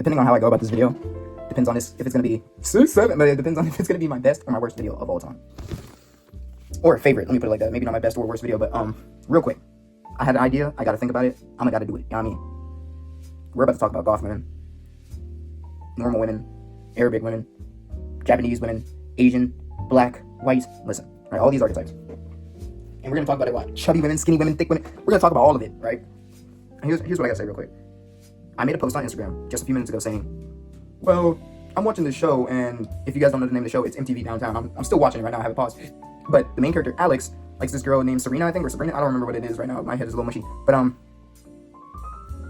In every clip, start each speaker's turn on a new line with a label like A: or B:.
A: depending on how I go about this video, depends on this if it's gonna be 6-7, but it depends on if it's gonna be my best or my worst video of all time. Or favorite, let me put it like that. Maybe not my best or worst video, but real quick. I had an idea, I gotta think about it, I gotta do it. You know what I mean? We're about to talk about goth women, normal women, Arabic women, Japanese women, Asian, black, white, listen, right? All these archetypes. And we're gonna talk about it, what? Chubby women, skinny women, thick women. We're gonna talk about all of it, right? And here's what I gotta say real quick. I made a post on Instagram just a few minutes ago saying, well, I'm watching this show, and if you guys don't know the name of the show, it's MTV Downtown. I'm still watching it right now, I have it paused. But the main character, Alex, likes this girl named Serena, I think, or Sabrina. I don't remember what it is right now. My head is a little mushy. But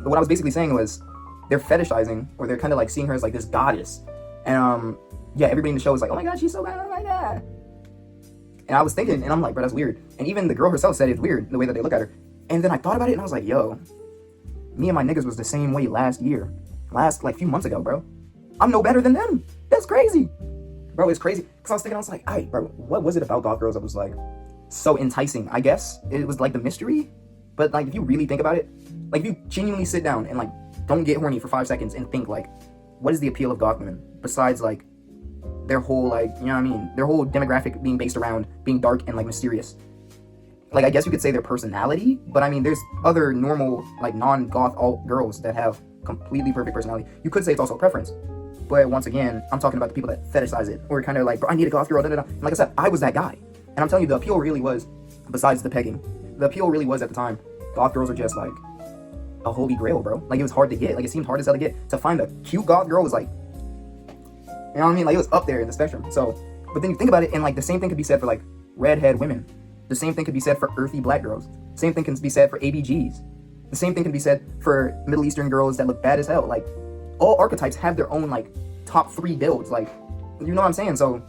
A: what I was basically saying was they're fetishizing, or they're kind of like seeing her as like this goddess. And yeah, everybody in the show is like, oh my god, she's so bad, oh my god. And I was thinking, and I'm like, bro, that's weird. And even the girl herself said it's weird, the way that they look at her. And then I thought about it, and I was like, yo, me and my niggas was the same way last like few months ago, bro. I'm no better than them. That's crazy. Bro, it's crazy. Because I was thinking, I was like, alright, bro, what was it about goth girls that was like so enticing? I guess it was like the mystery. But like, if you really think about it, like if you genuinely sit down and like don't get horny for 5 seconds and think like, what is the appeal of goth women besides like their whole like, you know what I mean, their whole demographic being based around being dark and like mysterious. Like, I guess you could say their personality, but I mean, there's other normal like non-goth alt girls that have completely perfect personality. You could say it's also a preference. But once again, I'm talking about the people that fetishize it, or kind of like, bro, I need a goth girl, da da da. And like I said, I was that guy. And I'm telling you, the appeal really was, besides the pegging, the appeal really was at the time, goth girls were just like a holy grail, bro. Like, it was hard to get. Like, it seemed hard as hell to get. To find a cute goth girl was like, you know what I mean? Like, it was up there in the spectrum. So, but then you think about it, and like the same thing could be said for like redhead women. The same thing could be said for earthy black girls. Same thing can be said for ABGs. The same thing can be said for Middle Eastern girls that look bad as hell. Like, all archetypes have their own like top 3 builds. Like, you know what I'm saying? So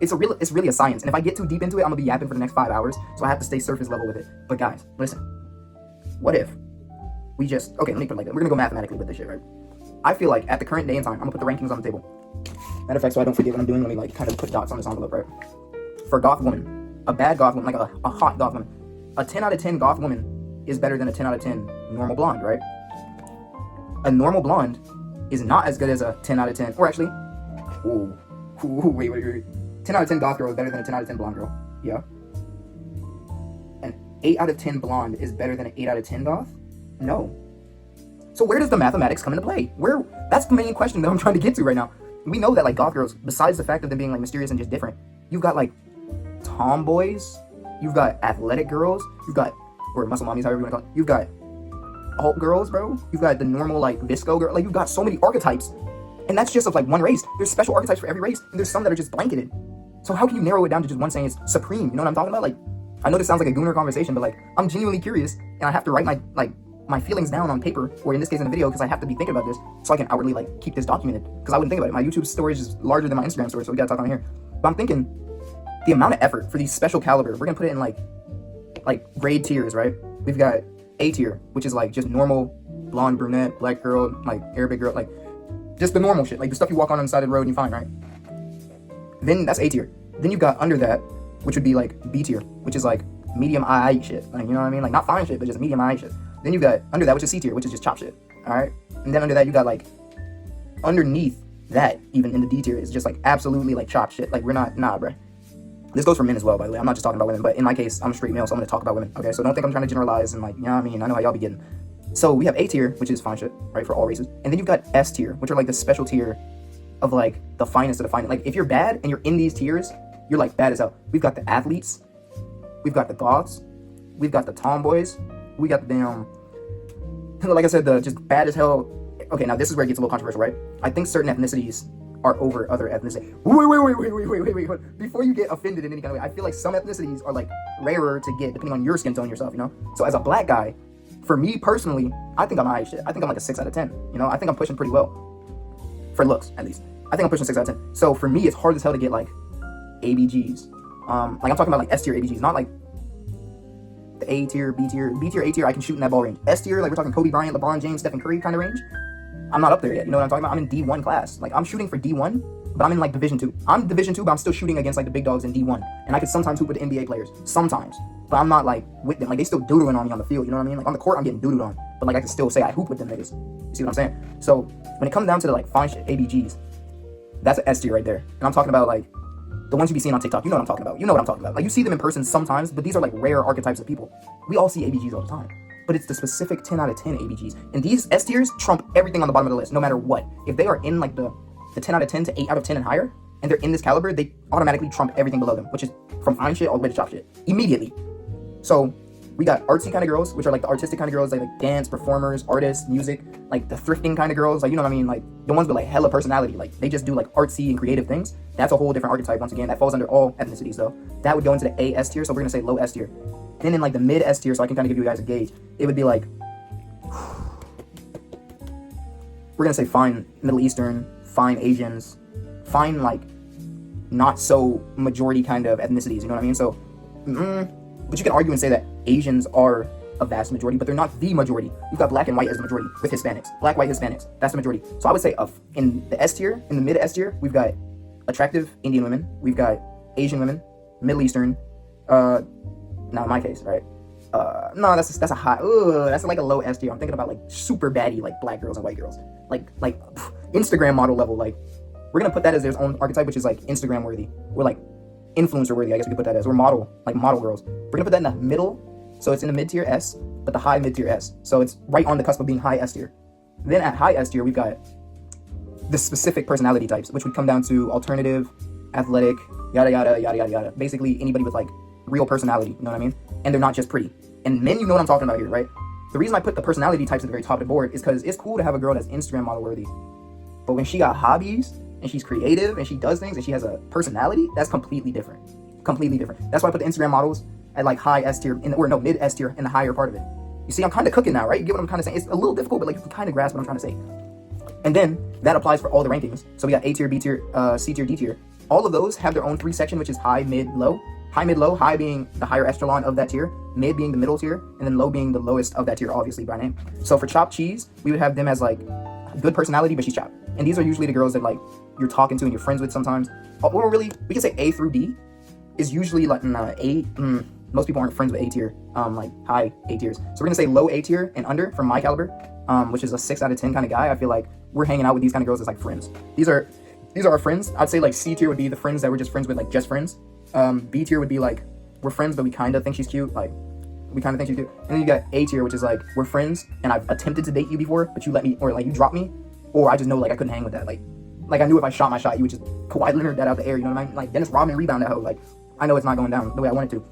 A: it's really a science. And if I get too deep into it, I'm gonna be yapping for the next 5 hours. So I have to stay surface level with it. But guys, listen. What if we just, okay, let me put it like that. We're gonna go mathematically with this shit, right? I feel like at the current day and time, I'm gonna put the rankings on the table. Matter of fact, so I don't forget what I'm doing, let me like kind of put dots on this envelope, right? For goth woman, a bad goth woman, like a hot goth woman, a 10 out of 10 goth woman is better than a 10 out of 10 normal blonde, right? A normal blonde is not as good as a 10 out of 10, or actually, wait. 10 out of 10 goth girl is better than a 10 out of 10 blonde girl. Yeah. An 8 out of 10 blonde is better than an 8 out of 10 goth? No. So where does the mathematics come into play? That's the main question that I'm trying to get to right now. We know that like goth girls, besides the fact of them being like mysterious and just different, you've got like tomboys, you've got athletic girls, you've got, or muscle mommies, however you want to call it, you've got alt girls, bro. You've got the normal like visco girl. Like, you've got so many archetypes, and that's just of like one race. There's special archetypes for every race, and there's some that are just blanketed. So how can you narrow it down to just one saying it's supreme? You know what I'm talking about? Like, I know this sounds like a gooner conversation, but like, I'm genuinely curious, and I have to write my feelings down on paper, or in this case in a video, because I have to be thinking about this so I can outwardly like keep this documented. Because I wouldn't think about it. My YouTube storage is larger than my Instagram storage, so we gotta talk on here. But I'm thinking the amount of effort for these special caliber, we're gonna put it in like grade tiers, right? We've got A tier, which is like just normal blonde, brunette, black girl, like Arabic girl, like just the normal shit, like the stuff you walk on the side of the road and you find, right? Then that's A tier. Then you've got under that, which would be like B tier, which is like medium I shit, like, you know what I mean? Like, not fine shit, but just medium I shit. Then you've got under that, which is C tier, which is just chop shit, all right? And then under that, you got like underneath that, even in the D tier, is just like absolutely like chop shit. Like, we're not, nah, bruh. This goes for men as well, by the way. I'm not just talking about women, but in my case, I'm a straight male, so I'm gonna talk about women, okay? So don't think I'm trying to generalize and like, you know what I mean? I know how y'all be getting. So we have A tier, which is fine shit, right, for all races. And then you've got S tier, which are like the special tier of like the finest of the finest. Like, if you're bad and you're in these tiers, you're like bad as hell. We've got the athletes, we've got the goths, we've got the tomboys, we got the damn, like I said, the just bad as hell. Okay, now this is where it gets a little controversial, right? I think certain ethnicities are over other ethnicities. Wait. Before you get offended in any kind of way, I feel like some ethnicities are like rarer to get depending on your skin tone yourself, you know? So as a black guy, for me personally, I think I'm high shit. I think I'm like a 6 out of 10, you know? I think I'm pushing pretty well. For looks, at least. I think I'm pushing 6 out of 10. So for me, it's hard as hell to get like ABGs. Like, I'm talking about like S tier ABGs, not like the A tier, B tier, A tier, I can shoot in that ball range. S tier, like we're talking Kobe Bryant, LeBron James, Stephen Curry kind of range. I'm not up there yet, you know what I'm talking about? I'm in D1 class. Like, I'm shooting for D1, but I'm in like Division 2. I'm Division 2, but I'm still shooting against like the big dogs in D1. And I could sometimes hoop with NBA players. Sometimes. But I'm not like with them. Like they still doodling on me on the field, you know what I mean? Like on the court, I'm getting doodled on. But like I can still say I hoop with them niggas. You see what I'm saying? So when it comes down to the like fine shit ABGs, that's an S tier right there. And I'm talking about like the ones you be seeing on TikTok. You know what I'm talking about. You know what I'm talking about. Like you see them in person sometimes, but these are like rare archetypes of people. We all see ABGs all the time. But it's the specific 10 out of 10 ABGs. And these S tiers trump everything on the bottom of the list, no matter what. If they are in like the 10 out of 10 to 8 out of 10 and higher, and they're in this caliber, they automatically trump everything below them, which is from fine shit all the way to chop shit. Immediately. So we got artsy kind of girls, which are like the artistic kind of girls, like dance, performers, artists, music, like the thrifting kind of girls, like you know what I mean? Like the ones with like hella personality, like they just do like artsy and creative things. That's a whole different archetype once again. That falls under all ethnicities though. That would go into the A S tier, so we're gonna say low S tier. And then in like the mid S tier, so I can kind of give you guys a gauge, it would be like, we're gonna say fine Middle Eastern, fine Asians, fine like not so majority kind of ethnicities, you know what I mean? So, but you can argue and say that Asians are a vast majority, but they're not the majority. You've got black and white as the majority with Hispanics. Black, white, Hispanics, that's the majority. So I would say in the S tier, in the mid S tier, we've got attractive Indian women, we've got Asian women, Middle Eastern, not in my case, right? No, that's a high, that's like a low S tier. I'm thinking about like super baddie, like black girls and white girls. Like Instagram model level, like we're gonna put that as their own archetype, which is like Instagram worthy. We're like influencer worthy, I guess we could put that as. We're model girls. We're gonna put that in the middle, so it's in the mid tier S, but the high mid tier S. So it's right on the cusp of being high S tier. Then at high S tier, we've got the specific personality types, which would come down to alternative, athletic, yada yada yada yada yada. Basically anybody with like real personality, you know what I mean? And they're not just pretty. And men, you know what I'm talking about here, right? The reason I put the personality types at the very top of the board is because it's cool to have a girl that's Instagram model worthy. But when she got hobbies and she's creative and she does things and she has a personality, that's completely different. Completely different. That's why I put the Instagram models at like high S tier, mid S tier in the higher part of it. You see, I'm kind of cooking now, right? You get what I'm kind of saying? It's a little difficult, but like you can kind of grasp what I'm trying to say. And then that applies for all the rankings. So we got A tier, B tier, C tier, D tier. All of those have their own 3 section, which is high, mid, low. High, mid, low, high being the higher echelon of that tier, mid being the middle tier, and then low being the lowest of that tier, obviously by name. So for chopped cheese, we would have them as like good personality, but she's chopped. And these are usually the girls that like you're talking to and you're friends with sometimes. Or really, we can say A through D is usually like most people aren't friends with A tier, like high A tiers. So we're gonna say low A tier and under from my caliber, which is a 6 out of 10 kind of guy. I feel like we're hanging out with these kind of girls as like friends. These are our friends. I'd say like C tier would be the friends that we're just friends with, like just friends. B tier would be like we're friends, but we kind of think she's cute, like we kind of think she's cute. And then you got A tier, which is like we're friends, and I've attempted to date you before, but you let me, or like you dropped me, or I just know like I couldn't hang with that. Like I knew if I shot my shot, you would just Kawhi Leonard that out the air. You know what I mean? Like Dennis Rodman rebound that hoe. Like I know it's not going down the way I want it to.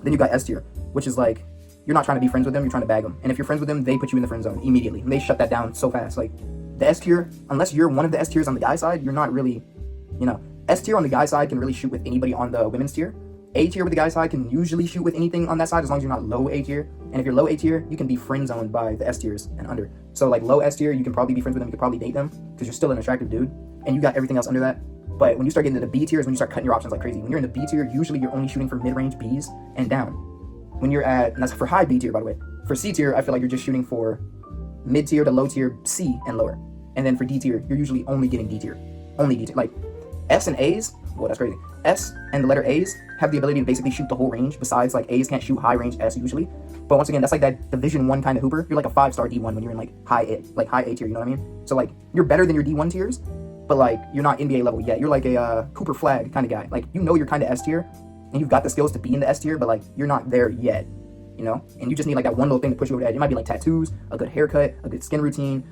A: Then you got S tier, which is like you're not trying to be friends with them, you're trying to bag them. And if you're friends with them, they put you in the friend zone immediately, and they shut that down so fast. Like the S tier, unless you're one of the S tiers on the guy side, you're not really, S tier on the guy side can really shoot with anybody on the women's tier. A tier with the guy side can usually shoot with anything on that side as long as you're not low A tier. And if you're low A tier, you can be friend zoned by the S tiers and under. So like low S tier, you can probably be friends with them, you can probably date them because you're still an attractive dude and you got everything else under that. But when you start getting to the B tier is when you start cutting your options like crazy. When you're in the B tier, usually you're only shooting for mid-range Bs and down. When you're at, and that's for high B tier by the way. For C tier, I feel like you're just shooting for mid tier to low tier C and lower. And then for D tier, you're usually only getting D tier. Only D tier. Like S and A's, well that's crazy. S and the letter A's have the ability to basically shoot the whole range, besides like A's can't shoot high range S usually. But once again, that's like that Division 1 kind of hooper. You're like a 5-star D1 when you're in like high A tier, you know what I mean? So like you're better than your D1 tiers, but like you're not NBA level yet. You're like a Cooper Flag kind of guy. Like you're kind of S tier and you've got the skills to be in the S tier, but like you're not there yet, and you just need like that one little thing to push you over the edge. It might be like tattoos, a good haircut, a good skin routine,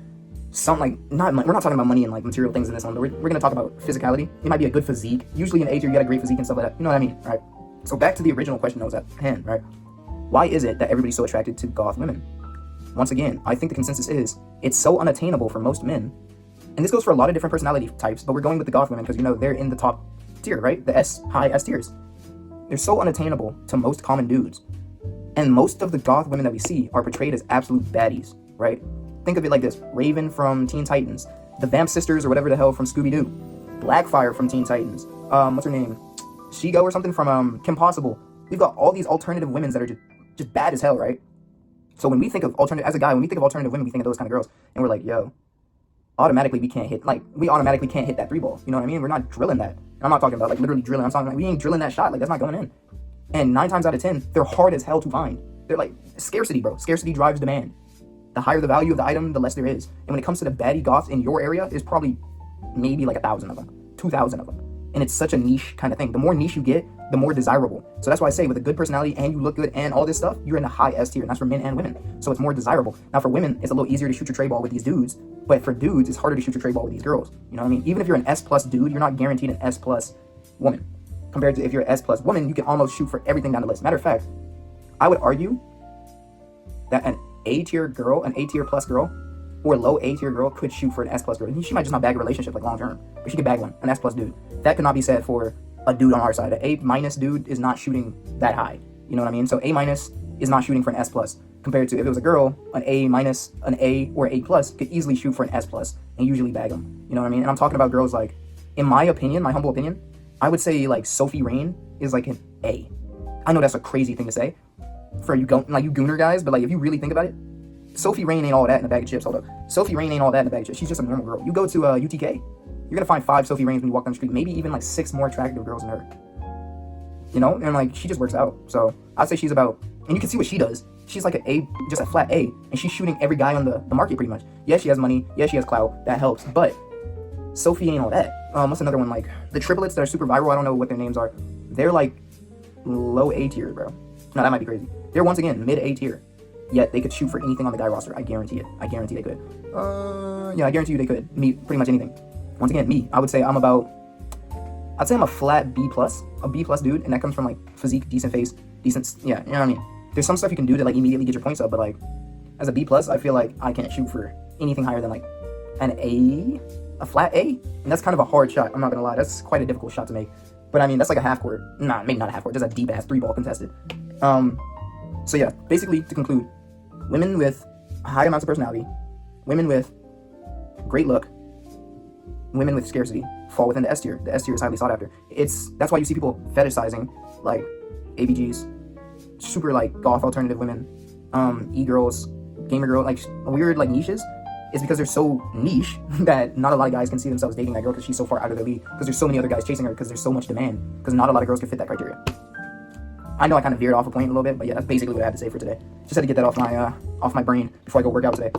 A: something like we're not talking about money and like material things in this one. We're gonna talk about physicality. It might be a good physique. Usually in A tier you got a great physique and stuff like that. You know what I mean, right? So back to the original question that was at hand, right? Why is it that everybody's so attracted to goth women? Once again, I think the consensus is it's so unattainable for most men. And this goes for a lot of different personality types, but we're going with the goth women because they're in the top tier, right? The high S tiers. They're so unattainable to most common dudes. And most of the goth women that we see are portrayed as absolute baddies, right? Think of it like this: Raven from Teen Titans, the Vamp Sisters or whatever the hell from Scooby-Doo, Blackfire from Teen Titans, what's her name? Shigo or something from Kim Possible. We've got all these alternative women that are just bad as hell, right? So when we think of alternative, as a guy, when we think of alternative women, we think of those kind of girls. And we're like, yo, automatically we can't hit, like, we automatically can't hit that 3 ball. You know what I mean? We're not drilling that. And I'm not talking about like literally drilling. I'm talking like we ain't drilling that shot. Like, that's not going in. And 9 times out of 10, they're hard as hell to find. They're like scarcity, bro. Scarcity drives demand. The higher the value of the item, the less there is. And when it comes to the baddie goths in your area, there's probably maybe like 1,000 of them, 2,000 of them. And it's such a niche kind of thing. The more niche you get, the more desirable. So that's why I say with a good personality and you look good and all this stuff, you're in the high S tier. And that's for men and women. So it's more desirable. Now for women, it's a little easier to shoot your tray ball with these dudes. But for dudes, it's harder to shoot your tray ball with these girls. You know what I mean? Even if you're an S plus dude, you're not guaranteed an S plus woman. Compared to if you're an S plus woman, you can almost shoot for everything down the list. Matter of fact, I would argue that an A tier girl, an A tier plus girl, or a low A tier girl could shoot for an S plus girl. She might just not bag a relationship like long term, but she could bag one, an S plus dude. That could not be said for a dude on our side. An A minus dude is not shooting that high. You know what I mean? So A minus is not shooting for an S plus. Compared to if it was a girl, an A minus, an A or A plus could easily shoot for an S plus and usually bag them. You know what I mean? And I'm talking about girls like, in my opinion, my humble opinion, I would say like Sophie Rain is like an A. I know that's a crazy thing to say for you like you gooner guys, but like if you really think about it, Sophie Rain ain't all that in a bag of chips. Hold up. Sophie Rain ain't all that in a bag of chips. She's just a normal girl. You go to UTK, you're gonna find 5 Sophie Rains when you walk down the street, maybe even like 6 more attractive girls than her. You know, and like she just works out. So I'd say she's about, and you can see what she does. She's like an A, just a flat A, and she's shooting every guy on the market pretty much. Yes, she has money. Yes, she has clout. That helps. But Sophie ain't all that. What's another one? Like the triplets that are super viral. I don't know what their names are. They're like low A tier, bro. No, that might be crazy. They're once again mid A tier. Yet they could shoot for anything on the guy roster. I guarantee it. I guarantee they could. Yeah, I guarantee you they could. Me, pretty much anything. Once again, me. I would say I'm about, I'd say I'm a flat B plus, a B plus dude, and that comes from like physique, decent face, decent, yeah, you know what I mean? There's some stuff you can do to like immediately get your points up, but like as a B plus, I feel like I can't shoot for anything higher than like an A, a flat A, and that's kind of a hard shot. I'm not gonna lie, that's quite a difficult shot to make. But I mean, that's like a half court. Nah, maybe not a half court. Just a deep ass 3-ball contested. So yeah, basically to conclude, women with high amounts of personality, women with great look, women with scarcity fall within the S tier. The S tier is highly sought after. That's why you see people fetishizing like ABGs, super like goth alternative women, e-girls, gamer girl, like weird like niches. It's because they're so niche that not a lot of guys can see themselves dating that girl because she's so far out of their league, because there's so many other guys chasing her, because there's so much demand, because not a lot of girls can fit that criteria. I know I kind of veered off a point a little bit, but yeah, that's basically what I had to say for today. Just had to get that off my brain before I go work out today.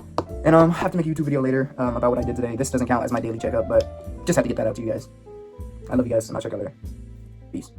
A: And I have to make a YouTube video later about what I did today. This doesn't count as my daily checkup, but just had to get that out to you guys. I love you guys, and I'll check out later. Peace.